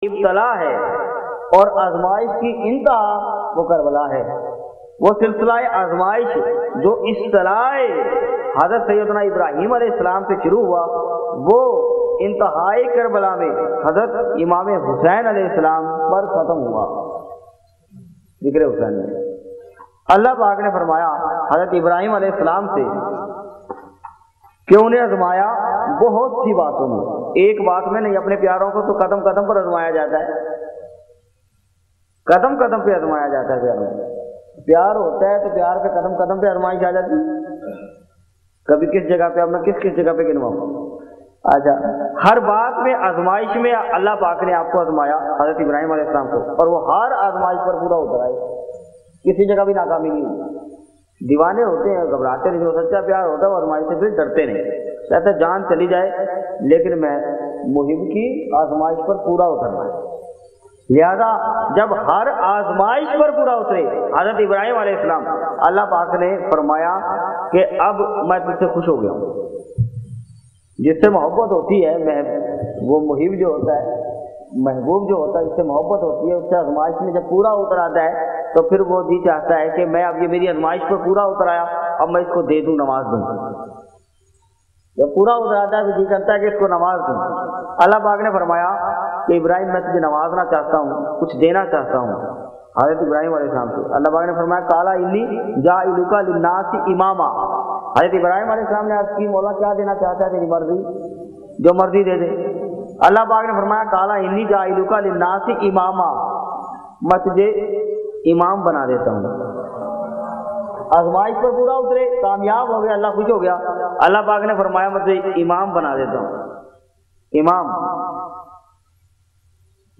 ابتلا ہے اور آزمائش کی انتہا وہ کربلا ہے۔ وہ سلسلہ آزمائش جو اصطلاح حضرت سیدنا ابراہیم علیہ السلام سے شروع ہوا، وہ انتہائی کربلا میں حضرت امام حسین علیہ السلام پر ختم ہوا۔ ذکر حسین میں اللہ پاک نے فرمایا حضرت ابراہیم علیہ السلام سے کہ انہیں آزمایا بہت سی باتوں میں، ایک بات میں نہیں، اپنے پیاروں کو تو قدم قدم پر آزمایا جاتا ہے، قدم قدم پہ آزمایا جاتا ہے۔ پیاروں پیار ہوتا ہے تو پیار پہ قدم قدم پہ آزمائش آ جاتی ہے۔ کبھی کس جگہ پہ، اب میں کس جگہ پہ گنواؤں؟ اچھا، ہر بات میں آزمائش میں اللہ پاک نے آپ کو آزمایا حضرت ابراہیم علیہ السلام کو، اور وہ ہر آزمائش پر پورا اترا ہے، کسی جگہ بھی ناکامی نہیں ہوئی۔ دیوانے ہوتے ہیں، گھبراتے نہیں، جو سچا پیار ہوتا ہے وہ آزمائش سے پھر ڈرتے نہیں، کہتے جان چلی جائے لیکن میں محب کی آزمائش پر پورا اترنا ہے۔ لہذا جب ہر آزمائش پر پورا اترے حضرت ابراہیم علیہ السلام، اللہ پاک نے فرمایا کہ اب میں تجھ سے خوش ہو گیا ہوں۔ جس سے محبت ہوتی ہے، وہ محب جو ہوتا ہے، محبوب جو ہوتا ہے، اس سے محبت ہوتی ہے، اس سے آزمائش میں جب پورا اتر آتا ہے تو پھر وہ جی چاہتا ہے کہ میں اب یہ میری آزمائش پر پورا اتر آیا، اب میں اس کو دے دوں، نواز دوں۔ جب پورا اتر آتا ہے تو جی کرتا ہے کہ اس کو نواز دوں۔ اللہ پاک نے فرمایا کہ ابراہیم میں تجھے نوازنا چاہتا ہوں، کچھ دینا چاہتا ہوں حضرت ابراہیم علیہ السلام سے۔ اللہ پاک نے فرمایا قال انی جاعلک للناس اماما۔ حضرت ابراہیم علیہ السلام نے عرض کی مولا کیا دینا چاہتا ہے؟ تیری مرضی، جو مرضی دے دے۔ اللہ پاک نے فرمایا قال انی جاعلک للناس اماما، میں تجھے امام بنا دیتا ہوں۔ آزمائش پر پورا اترے، کامیاب ہو گیا، اللہ خوش ہو گیا، اللہ پاک نے فرمایا میں تجھے امام بنا دیتا ہوں۔ امام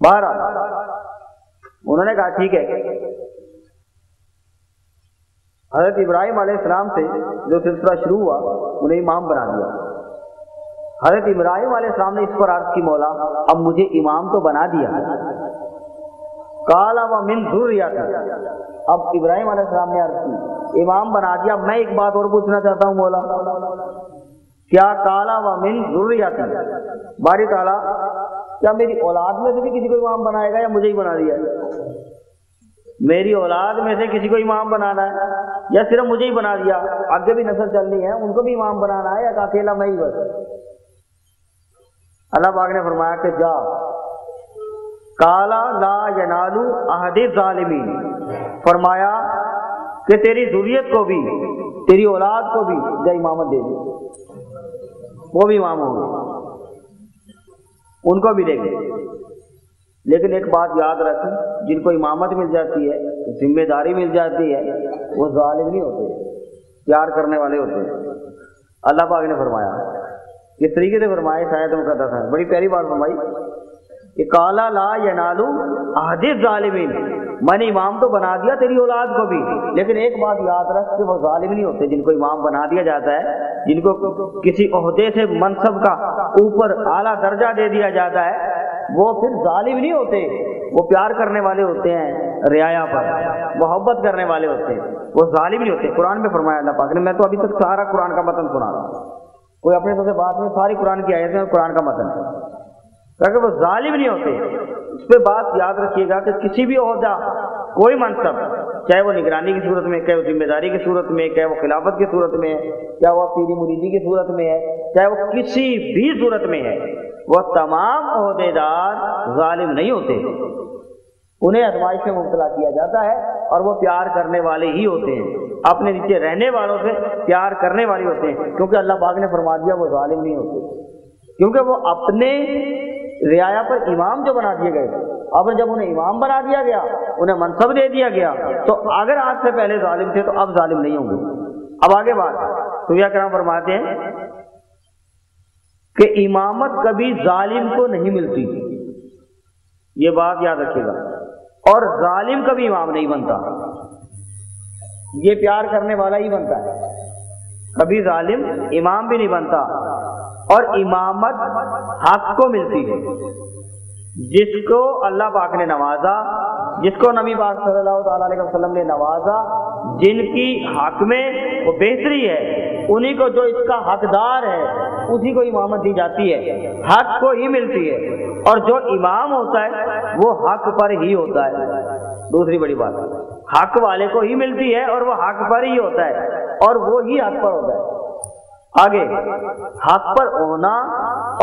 بہرحال انہوں نے کہا ٹھیک ہے۔ حضرت ابراہیم علیہ السلام سے جو سلسلہ شروع ہوا انہیں امام بنا دیا۔ حضرت ابراہیم علیہ السلام نے اس پر عرض کی مولا اب مجھے امام تو بنا دیا، قال ومن ذریتی، اب ابراہیم علیہ السلام نے عرض کی امام بنا دیا، میں ایک بات اور پوچھنا چاہتا ہوں مولا، کیا قال ومن ذریتی، باری تعالیٰ کیا میری اولاد میں سے بھی کسی کو امام بنائے گا یا مجھے ہی بنا دیا ہے؟ میری اولاد میں سے کسی کو امام بنانا ہے یا صرف مجھے ہی بنا دیا؟ آگے بھی نسل چلنی ہے، ان کو بھی امام بنانا ہے یا اکیلا میں ہی بس؟ اللہ پاک نے فرمایا کہ جا قال لا ینال عہد الظالمین، فرمایا کہ تیری ذریت کو بھی، تیری اولاد کو بھی جا امامت دے دی، وہ بھی امام ہوں گے، ان کو بھی دے گے۔ لیکن ایک بات یاد رکھ، جن کو امامت مل جاتی ہے، ذمہ داری مل جاتی ہے، وہ ظالم نہیں ہوتے، پیار کرنے والے ہوتے ہیں۔ اللہ پاک نے فرمایا اس طریقے سے فرمایا، شاید مقدس ہے، بڑی پیاری بات فرمائی کہ قال لا ینال عہد الظالمین، میں نے امام تو بنا دیا تیری اولاد کو بھی، لیکن ایک بات یاد رکھ کہ وہ ظالم نہیں ہوتے۔ جن کو امام بنا دیا جاتا ہے، جن کو کسی عہدے سے، منصب کا اوپر اعلیٰ درجہ دے دیا جاتا ہے، وہ پھر ظالم نہیں ہوتے، وہ پیار کرنے والے ہوتے ہیں، رعایا پر محبت کرنے والے ہوتے ہیں، وہ ظالم نہیں ہوتے۔ قرآن میں فرمایا اللہ پاک نے، میں تو ابھی تک سارا قرآن کا متن سنا رہا ہوں، کوئی اپنے سے بات نہیں، ساری قرآن کی آیتیں اور قرآن کا متن ہے، تاکہ وہ ظالم نہیں ہوتے۔ اس پہ بات یاد رکھیے گا کہ کسی بھی عہدہ، کوئی منصب، چاہے وہ نگرانی کی صورت میں، چاہے وہ ذمہ داری کی صورت میں، چاہے وہ خلافت کی صورت میں ہے، چاہے وہ پیری مریدی کی صورت میں ہے، چاہے وہ کسی بھی صورت میں ہے، وہ تمام عہدے دار ظالم نہیں ہوتے، انہیں آزمائش میں مبتلا کیا جاتا ہے اور وہ پیار کرنے والے ہی ہوتے ہیں، اپنے نیچے رہنے والوں سے پیار کرنے والے ہوتے ہیں، کیونکہ اللہ پاک نے فرما دیا وہ ظالم نہیں ہوتے، کیونکہ وہ اپنے رعایا پر امام جو بنا دیے گئے، اب جب انہیں امام بنا دیا گیا، انہیں منصب دے دیا گیا، تو اگر آج سے پہلے ظالم تھے تو اب ظالم نہیں ہوں گے۔ اب آگے بات صوفیہ کرام فرماتے ہیں کہ امامت کبھی ظالم کو نہیں ملتی، یہ بات یاد رکھیے گا، اور ظالم کبھی امام نہیں بنتا، یہ پیار کرنے والا ہی بنتا ہے، کبھی ظالم امام بھی نہیں بنتا۔ اور امامت حق کو ملتی ہے، جس کو اللہ پاک نے نوازا، جس کو نبی پاک صلی اللہ تعالیٰ علیہ وسلم نے نوازا، جن کی حق میں وہ بہتری ہے، انہی کو جو اس کا حقدار ہے اسی کو امامت دی جاتی ہے، حق کو ہی ملتی ہے، اور جو امام ہوتا ہے وہ حق پر ہی ہوتا ہے۔ دوسری بڑی بات، حق والے کو ہی ملتی ہے اور وہ حق پر ہی ہوتا ہے، اور وہ ہی حق پر ہوتا ہے۔ آگے، حق پر ہونا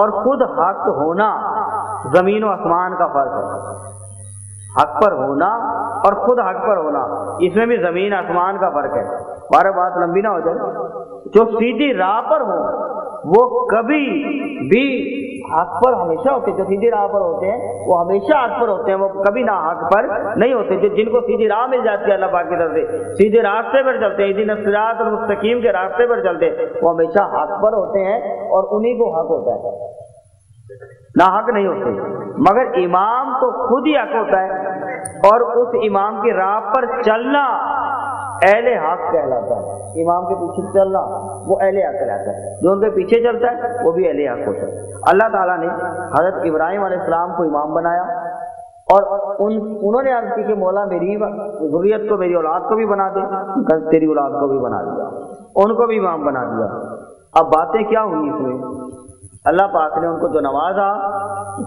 اور خود حق ہونا زمین و آسمان کا فرق ہے۔ حق پر ہونا اور خود حق پر ہونا، اس میں بھی زمین آسمان کا فرق ہے۔ بارہ بات لمبی نہ ہو جائے۔ جو سیدھی راہ پر ہوں وہ کبھی بھی حق پر ہمیشہ ہوتے ہیں، جو سیدھی راہ پر ہوتے ہیں وہ ہمیشہ حق پر ہوتے ہیں، وہ کبھی نہ حق پر نہیں ہوتے۔ جن کو سیدھی راہ مل جاتی ہے اللہ پاک کی طرف سے، سیدھے راستے پر چلتے ہیں، اہدنا الصراط المستقیم کے راستے پر چلتے ہیں، وہ ہمیشہ حق پر ہوتے ہیں اور انہی کو حق ہوتا ہے، نہ حق نہیں ہوتے۔ مگر امام تو خود ہی حق ہوتا ہے، اور اس امام کی راہ پر چلنا اہل حق کہلاتا ہے۔ امام کے پیچھے چلنا وہ اہل حق کہلاتا ہے، جو ان کے پیچھے چلتا ہے وہ بھی اہل حق ہوتا ہے۔ اللہ تعالیٰ نے حضرت ابراہیم علیہ السلام کو امام بنایا، اور انہوں نے عرض کی کہ مولا میری ذریت کو، میری اولاد کو بھی بنا دے، تیری اولاد کو بھی بنا دیا، ان کو بھی امام بنا دیا۔ اب باتیں کیا ہوئی اس میں؟ اللہ پاک نے ان کو جو نوازا،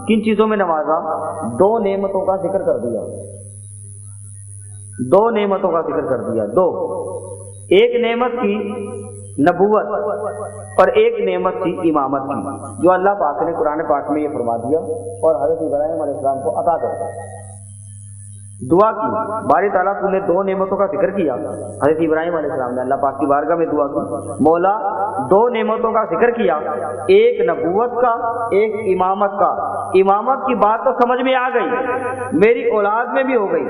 کن چیزوں میں نوازا؟ دو نعمتوں کا ذکر کر دیا، دو نعمتوں کا ذکر کر دیا، دو، ایک نعمت کی نبوت اور ایک نعمت تھی امامت کی، جو اللہ پاک نے قرآن پاک میں یہ فرما دیا اور حضرت ابراہیم علیہ السلام کو عطا کر دیا۔ دعا کی، باری تعالیٰ تو نے دو نعمتوں کا ذکر کیا۔ حضرت ابراہیم علیہ السلام نے اللہ پاک کی بارگاہ میں دعا کی، مولا دو نعمتوں کا ذکر کیا، ایک نبوت کا، ایک امامت کا۔ امامت کی بات تو سمجھ میں آ گئی، میری اولاد میں بھی ہو گئی،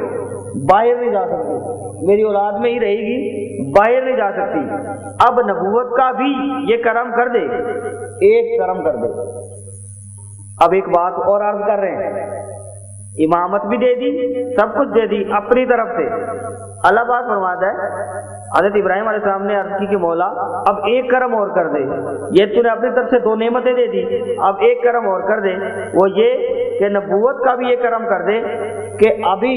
باہر نہیں جا سکتی، میری اولاد میں ہی رہے گی، باہر نہیں جا سکتی۔ اب نبوت کا بھی یہ کرم کر دے، ایک کرم کر دے۔ اب ایک بات اور عرض کر رہے ہیں، امامت بھی دے دی، سب کچھ دے دی اپنی طرف سے۔ اللہ پاک فرماتا ہے، حضرت ابراہیم علیہ السلام نے عرض کی کہ مولا اب ایک کرم اور کر دے، یہ تو نے اپنی طرف سے دو نعمتیں دے دی، اب ایک کرم اور کر دے، وہ یہ کہ نبوت کا بھی یہ کرم کر دے کہ ابھی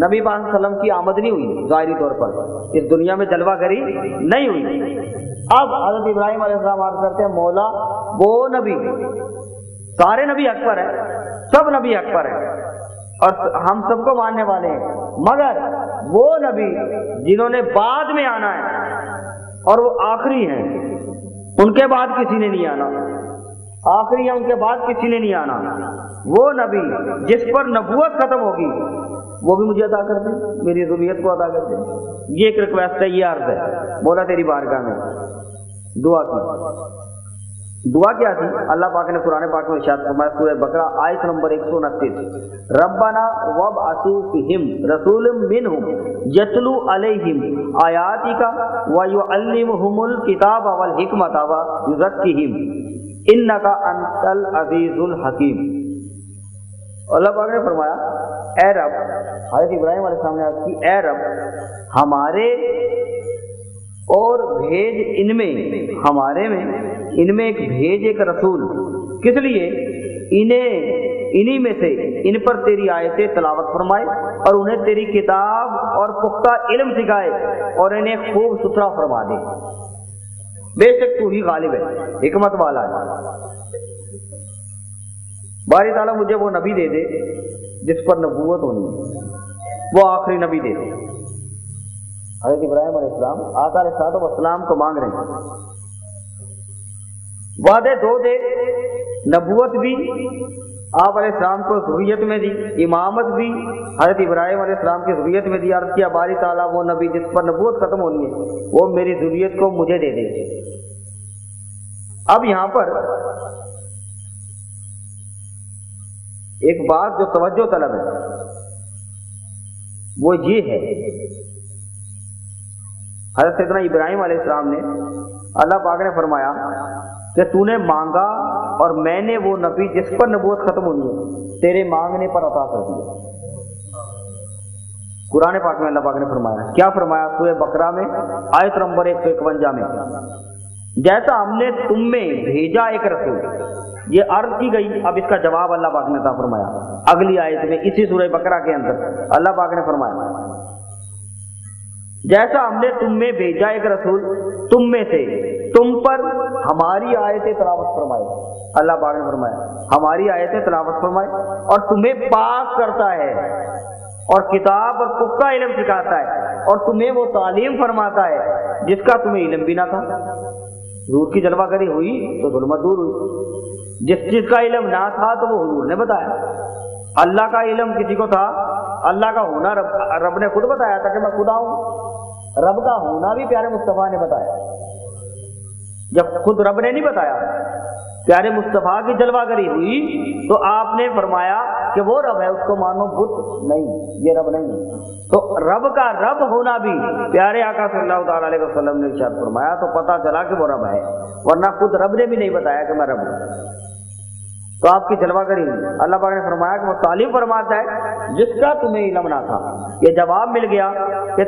نبی پاک صلی اللہ علیہ وسلم کی آمد نہیں ہوئی ظاہری طور پر، اس دنیا میں جلوہ گری نہیں ہوئی۔ اب حضرت ابراہیم علیہ السلام عرض کرتے ہیں، مولا وہ نبی، سارے نبی حق پر ہے، سب نبی حق پر ہے اور ہم سب کو ماننے والے ہیں، مگر وہ نبی جنہوں نے بعد میں آنا ہے اور وہ آخری ہیں، ان کے بعد کسی نے نہیں آنا، آخری ہیں، ان کے بعد کسی نے نہیں آنا، وہ نبی جس پر نبوت ختم ہوگی وہ بھی مجھے عطا کر دیں، میری ذریت کو عطا کر دیں۔ یہ ایک ریکویسٹ ہے، یہ عرض ہے مولا تیری بارگاہ میں۔ دعا کی، دعا کیا تھی؟ اللہ پاک نے قرآن پاک میں ارشاد فرمایا، سورہ بقرہ آیت نمبر 129، ربنا وابعث فیہم رسولا منہم یتلو علیہم آیاتک ویعلمہم الکتاب والحکمۃ ویزکیہم انک انت العزیز الحکیم۔ اللہ پاک نے فرمایا، اے رب، حضرت ابراہیم علیہ السلام نے عرض کی، اے رب ہمارے اور بھیج ان میں، ہمارے میں، ان میں ایک بھیج ایک رسول، کس لیے؟ انہی میں سے ان پر تیری آیتیں تلاوت فرمائے اور انہیں تیری کتاب اور پختہ علم سکھائے اور انہیں خوب ستھرا فرما دے، بے شک تو ہی غالب ہے، حکمت والا ہے۔ باری تعالیٰ مجھے وہ نبی دے دے جس پر نبوت ہونی ہے، وہ آخری نبی دے دے۔ حضرت ابراہیم علیہ السلام آقا علیہ السلام کو مانگ رہے ہیں، وعدے دو دے، نبوت بھی آپ علیہ السلام کو ذریت میں دی، امامت بھی حضرت ابراہیم علیہ السلام کی ذریت میں دی۔ عرض کیا، باری تعالیٰ وہ نبی جس پر نبوت ختم ہونی ہے وہ میری ذریت کو مجھے دے دے۔ اب یہاں پر ایک بات جو توجہ طلب ہے وہ یہ ہے، حضرت سیدنا ابراہیم علیہ السلام نے، اللہ پاک نے فرمایا کہ تو نے مانگا اور میں نے وہ نبی جس پر نبوت ختم ہونی ہے تیرے مانگنے پر عطا کر دیا۔ قرآن پاک میں اللہ پاک نے فرمایا، کیا فرمایا؟ سورہ بقرہ میں آیت نمبر 151 میں، جیسا ہم نے تم میں بھیجا ایک رسول، یہ عرض کی گئی، اب اس کا جواب اللہ پاک نے عطا فرمایا اگلی آیت میں، اسی سورہ بقرہ کے اندر اللہ پاک نے فرمایا، جیسا ہم نے تم میں بھیجا ایک رسول تم میں سے تم پر ہماری آیتیں تلاوت فرمائے. اللہ پاک نے فرمایا ہماری آیتیں تلاوت فرمائے اور تمہیں پاک کرتا ہے اور کتاب اور پختہ علم سکھاتا ہے اور تمہیں وہ تعلیم فرماتا ہے جس کا تمہیں علم بھی نہ تھا. حضور کی جلوہ گری ہوئی تو ظلمت دور ہوئی. جس کا علم نہ تھا تو وہ حضور نے بتایا. اللہ کا علم کسی کو تھا, اللہ کا ہونا رب نے خود بتایا تھا کہ میں خدا ہوں. رب کا ہونا بھی پیارے مصطفیٰ نے بتایا, جب خود رب نے نہیں بتایا. پیارے مصطفیٰ کی جلوہ گری ہوئی تو آپ نے فرمایا کہ وہ رب ہے, اس کو مانو, بت نہیں, یہ رب نہیں. تو رب کا رب ہونا بھی پیارے آقا صلی اللہ تعالیٰ علیہ وسلم نے ارشاد فرمایا تو پتہ چلا کہ وہ رب ہے, ورنہ خود رب نے بھی نہیں بتایا کہ میں رب ہوں. تو آپ کی جلوہ گری ہوئی. اللہ پاک نے فرمایا کہ وہ تعلیم فرماتا ہے جس کا تمہیں علم نہ تھا. یہ جواب مل گیا کہ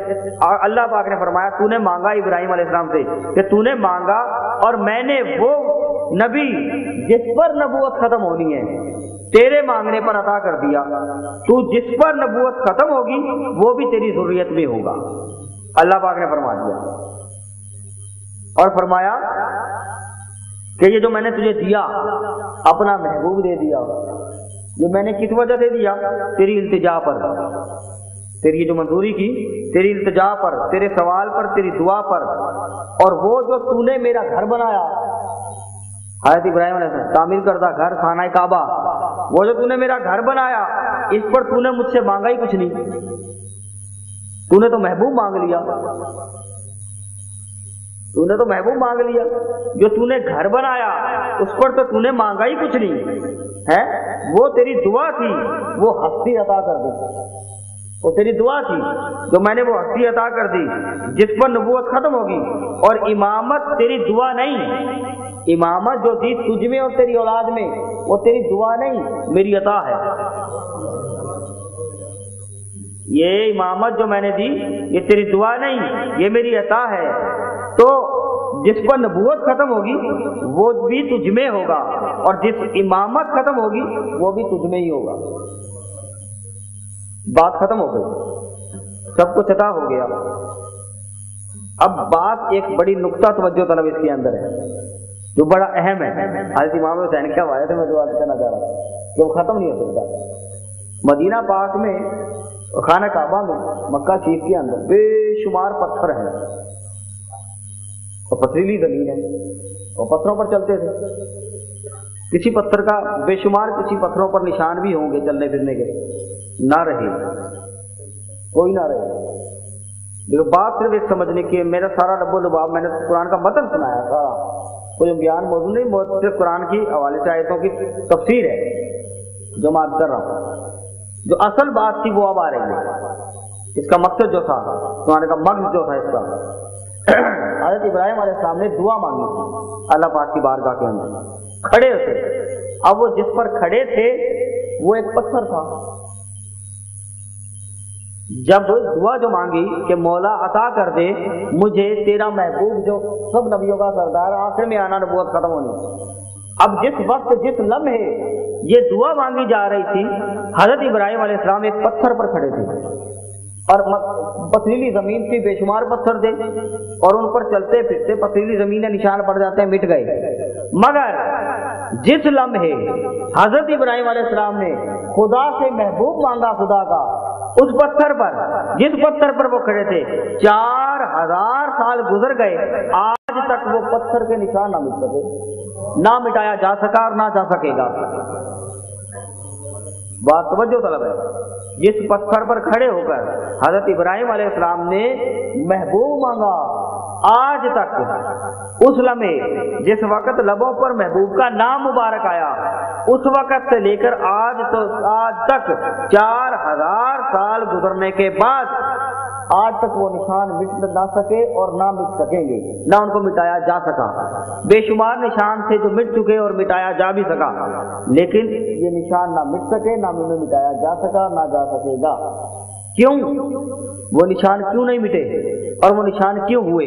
اللہ پاک نے فرمایا تو نے مانگا ابراہیم علیہ السلام سے کہ تو نے مانگا اور میں نے وہ نبی جس پر نبوت ختم ہونی ہے تیرے مانگنے پر عطا کر دیا. تو جس پر نبوت ختم ہوگی وہ بھی تیری ذریت میں ہوگا. اللہ پاک نے فرما دیا اور فرمایا کہ یہ جو میں نے تجھے دیا اپنا محبوب دے دیا, یہ میں نے کس وجہ سے دیا؟ تیری التجا پر, تیری جو منظوری کی تیری التجا پر, تیرے سوال پر, تیری دعا پر. اور وہ جو تو نے میرا گھر بنایا, حضرت ابراہیم علیہ السلام تعمیر کردہ گھر خانہ کعبہ, وہ جو تو نے میرا گھر بنایا اس پر تو نے مجھ سے مانگا ہی کچھ نہیں. تو نے تو محبوب مانگ لیا, تو نے تو محبوب مانگ لیا. جو تو نے گھر بنایا اس پر تو نے مانگا ہی کچھ نہیں ہے. وہ تیری دعا تھی, وہ ہستی عطا کر دی. وہ تیری دعا تھی جو میں نے وہ ہستی عطا کر دی جس پر نبوت ختم ہوگی. اور امامت تیری دعا نہیں, امامت جو دی تجھ میں اور تیری اولاد میں وہ تیری دعا نہیں, میری عطا ہے. یہ امامت جو میں نے دی یہ تیری دعا نہیں, یہ میری عطا ہے. تو جس پر نبوت ختم ہوگی وہ بھی تجھ میں ہوگا اور جس امامت ختم ہوگی وہ بھی تجھ میں ہی ہوگا. بات ختم ہو گئی, سب کچھ عطا ہو گیا. اب بات ایک بڑی نقطہ توجہ طلب اس کے اندر ہے جو بڑا اہم ہے. حضرت امام حسین کیا آئے تھے, میں جو بات کہنا چاہ رہا ہوں کہ وہ ختم نہیں ہو سکتا. مدینہ پاک میں خانہ کعبہ میں مکہ شریف کے اندر بے شمار پتھر ہیں اور پتھریلی زمین ہے اور پتھروں پر چلتے تھے. کسی پتھر کا بے شمار کسی پتھروں پر نشان بھی ہوں گے چلنے پھرنے کے, نہ رہے کوئی نہ رہے. لیکن بات صرف ایک سمجھنے کی, میرا سارا رب و لباب میں نے قرآن کا متن سنایا, سارا کوئی بیان موضوع نہیں, صرف قرآن کی حوالے سے آیتوں کی تفسیر ہے جو میں کر رہا ہوں. جو اصل بات تھی وہ اب آ رہی ہے. اس کا مقصد جو تھا, قرآن کا مغز جو تھا اس کا, حضرت ابراہیم علیہ السلام نے دعا مانگی تھی اللہ پاک کی بارگاہ کے اندر, کھڑے تھے. اب وہ جس پر کھڑے تھے وہ ایک پتھر تھا. جب دعا جو مانگی کہ مولا عطا کر دے مجھے تیرا محبوب جو سب نبیوں کا سردار, آخر میں آنا نبوت ختم ہونی. اب جس وقت جس لمحے یہ دعا مانگی جا رہی تھی حضرت ابراہیم علیہ السلام ایک پتھر پر کھڑے تھے اور پتھریلی زمین کی بے شمار پتھر تھے اور ان پر چلتے پھرتے پتھریلی زمین نشان پڑ جاتے ہیں, مٹ گئے. مگر جس لمحے حضرت ابراہیم علیہ السلام نے خدا سے محبوب مانگا خدا کا, اس پتھر پر, جس پتھر پر وہ کھڑے تھے 4000 سال گزر گئے, آج تک وہ پتھر کے نشان نہ مٹ سکے, نہ مٹایا جا سکا اور نہ جا سکے گا. بات توجہ طلب ہے. جس پتھر پر کھڑے ہو کر حضرت ابراہیم علیہ السلام نے محبوب مانگا, آج تک اس لمحے جس وقت لبوں پر محبوب کا نام مبارک آیا اس وقت سے لے کر آج تک 4000 سال گزرنے کے بعد آج تک وہ نشان مٹ نہ سکے اور نہ مٹ سکیں گے, نہ ان کو مٹایا جا سکا. بے شمار نشان تھے جو مٹ چکے اور مٹایا جا بھی سکا, لیکن یہ نشان نہ مٹ سکے, نہ انہیں مٹایا جا سکا, نہ جا سکے گا. کیوں؟ وہ نشان کیوں نہیں مٹے اور وہ نشان کیوں ہوئے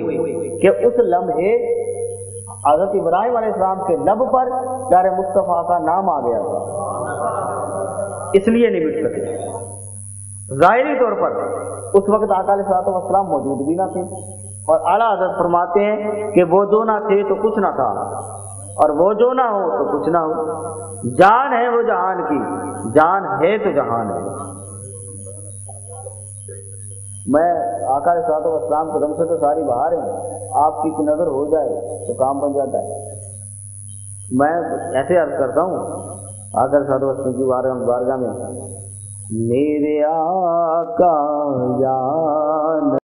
کہ اس لمحے حضرت ابراہیم علیہ السلام کے لب پر پیارے مصطفیٰ کا نام آ گیا تھا, اس لیے نہیں مٹ سکے. ظاہری طور پر اس وقت آقا علیہ السلام موجود بھی نہ تھے, اور اعلیٰ حضرت فرماتے ہیں کہ وہ جو نہ تھے تو کچھ نہ تھا، اور وہ جو نہ ہو تو کچھ نہ ہو۔ جان ہے وہ جہان کی، جان ہے تو جہان ہے۔ میں آقا علیہ الصلوۃ والسلام کے دم سے تو ساری بہار ہیں، آپ کی نظر ہو جائے تو کام بن جاتا ہے۔ میں ایسے عرض کرتا ہوں آقا علیہ الصلوۃ والسلام کی بارگاہ میں، میرے آقا جان